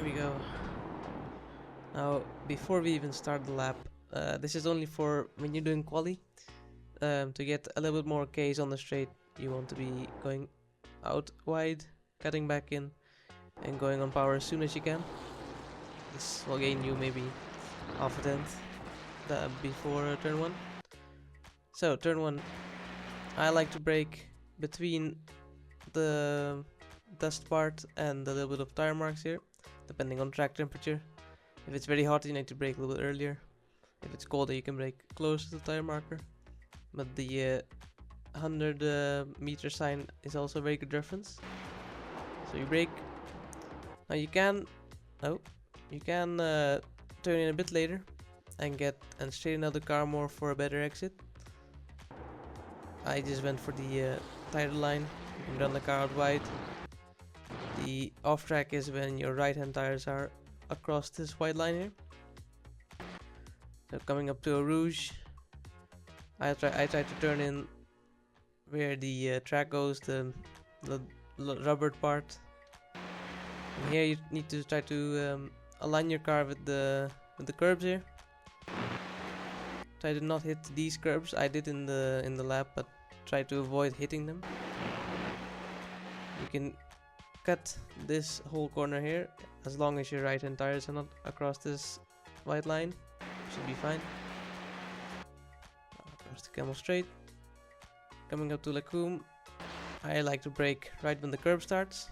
Here we go. Now, before we even start the lap, this is only for when you're doing quali. To get a little bit more Ks on the straight, you want to be going out wide, cutting back in, and going on power as soon as you can. This will gain you maybe half a tenth before turn 1. So, turn 1, I like to brake between the dust part and a little bit of tire marks here, depending on track temperature. If it's very hot, you need to brake a little bit earlier. If it's colder, you can brake close to the tire marker. But the 100 meter sign is also a very good reference. So you brake. Now you can turn in a bit later and straighten out the car more for a better exit. I just went for the tire line. You can run the car out wide. The off track is when your right hand tires are across this white line here. So coming up to a rouge, I try to turn in where the track goes, the rubbered part. And here you need to try to align your car with the curbs here. Try to not hit these curbs. I did in the lap, but try to avoid hitting them. You can cut this whole corner here as long as your right hand tires are not across this white line. Should be fine. Across the camel straight. Coming up to Lacombe, I like to brake right when the curb starts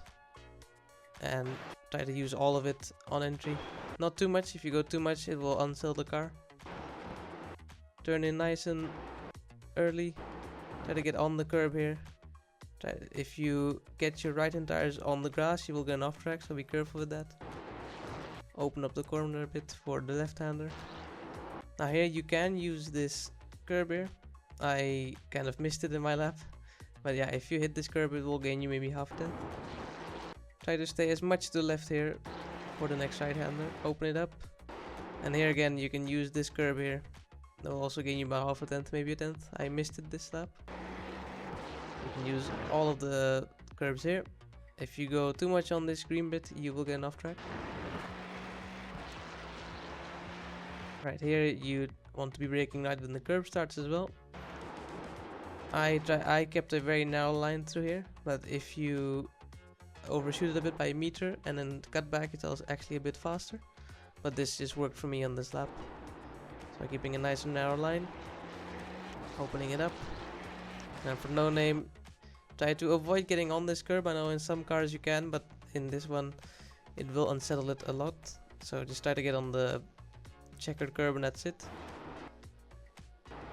and try to use all of it on entry. Not too much. If you go too much, it will unsettle the car. Turn in nice and early. Try to get on the curb here. If you get your right hand tires on the grass, you will get an off track, so be careful with that. Open up the corner a bit for the left hander. Now here you can use this curb here. I kind of missed it in my lap, but yeah, if you hit this curb, it will gain you maybe half a tenth. Try to stay as much to the left here for the next right hander. Open it up, and here again you can use this curb here. That will also gain you about half a tenth, maybe a tenth. I missed it this lap. You can use all of the curbs here. If you go too much on this green bit, you will get an off track. Right here, you want to be braking right when the curb starts as well. I kept a very narrow line through here, but if you overshoot it a bit by a meter and then cut back, it's also actually a bit faster. But this just worked for me on this lap. So keeping a nice and narrow line, opening it up. And for no name, try to avoid getting on this curb. I know in some cars you can, but in this one it will unsettle it a lot. So just try to get on the checkered curb and that's it.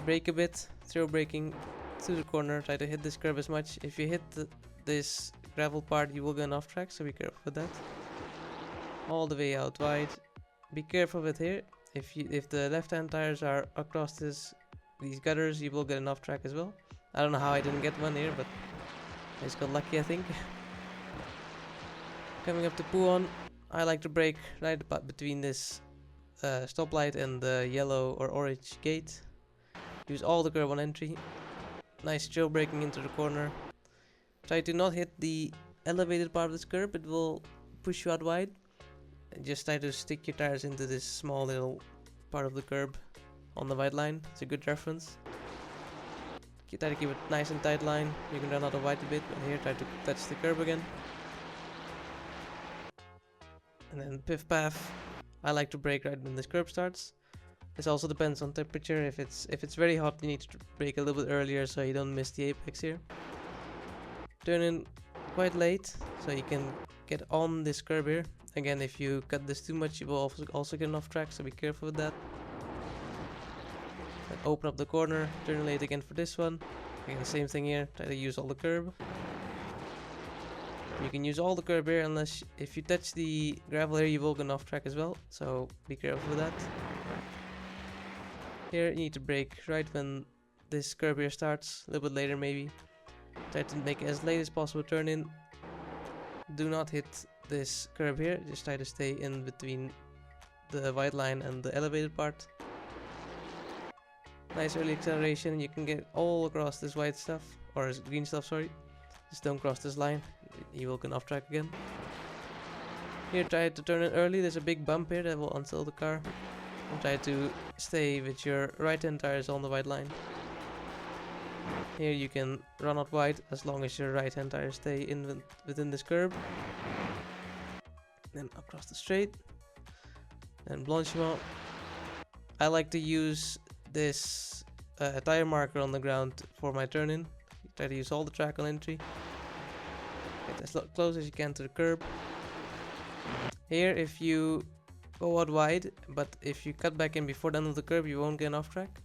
Brake a bit, throw braking through the corner, try to hit this curb as much. If you hit this gravel part, you will get an off track, so be careful with that. All the way out wide. Be careful with here. If the left hand tires are across these gutters, you will get an off track as well. I don't know how I didn't get one here, but I just got lucky, I think. Coming up to Pouon, I like to brake right between this stoplight and the yellow or orange gate. Use all the curb on entry. Nice jail braking into the corner. Try to not hit the elevated part of this curb, it will push you out wide. And just try to stick your tires into this small little part of the curb on the white line. It's a good reference. Try to keep it nice and tight line. You can run out of white a bit, but here try to touch the curb again. And then piff paff. I like to brake right when this curb starts. This also depends on temperature. If it's very hot, you need to brake a little bit earlier so you don't miss the apex here. Turn in quite late so you can get on this curb here. Again, if you cut this too much, you will also get an off track, so be careful with that. Then open up the corner, turn late again for this one. Again, same thing here, try to use all the curb. You can use all the curb here unless if you touch the gravel here, you will get off track as well, so be careful with that. Here you need to brake right when this curb here starts, a little bit later maybe. Try to make it as late as possible, turn in. Do not hit this curb here, just try to stay in between the white line and the elevated part. Nice early acceleration, you can get all across this white stuff, or green stuff, sorry. Just don't cross this line, you will get off track again. Here, try to turn it early. There's a big bump here that will unsettle the car. And try to stay with your right hand tires on the white line. Here you can run out wide as long as your right hand tires stay in within this curb. Then across the straight. Then Blanchiment. I like to use this tire marker on the ground for my turn in. Try to use all the track on entry. Get as close as you can to the curb. Here, if you go out wide, but if you cut back in before the end of the curb, you won't get off track.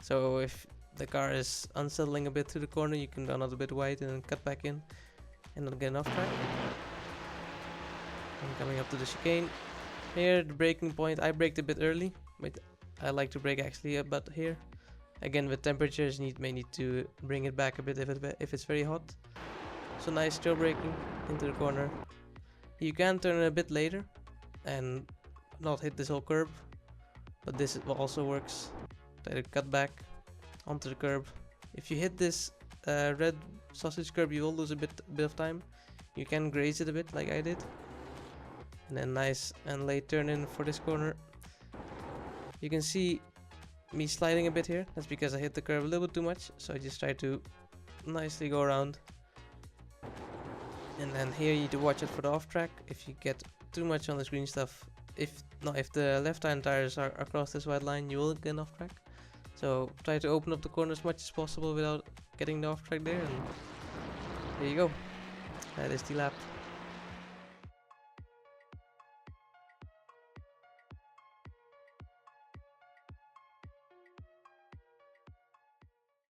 So if the car is unsettling a bit to the corner, you can run out a bit wide and then cut back in and not get off track. And coming up to the chicane. Here, the braking point, I braked a bit early, but I like to brake actually a bit here. Again, with temperatures, you may need to bring it back a bit if it's very hot. So nice trail braking into the corner. You can turn it a bit later and not hit this whole curb, but this also works. Try to cut back onto the curb. If you hit this red sausage curb, you will lose a bit of time. You can graze it a bit like I did. And then nice and late turn in for this corner. You can see me sliding a bit here. That's because I hit the curb a little bit too much, so I just try to nicely go around. And then here you need to watch it for the off track. If you get too much on the green stuff, if the left hand tires are across this white line, you will get off track. So try to open up the corner as much as possible without getting the off track there, and there you go. That is the lap.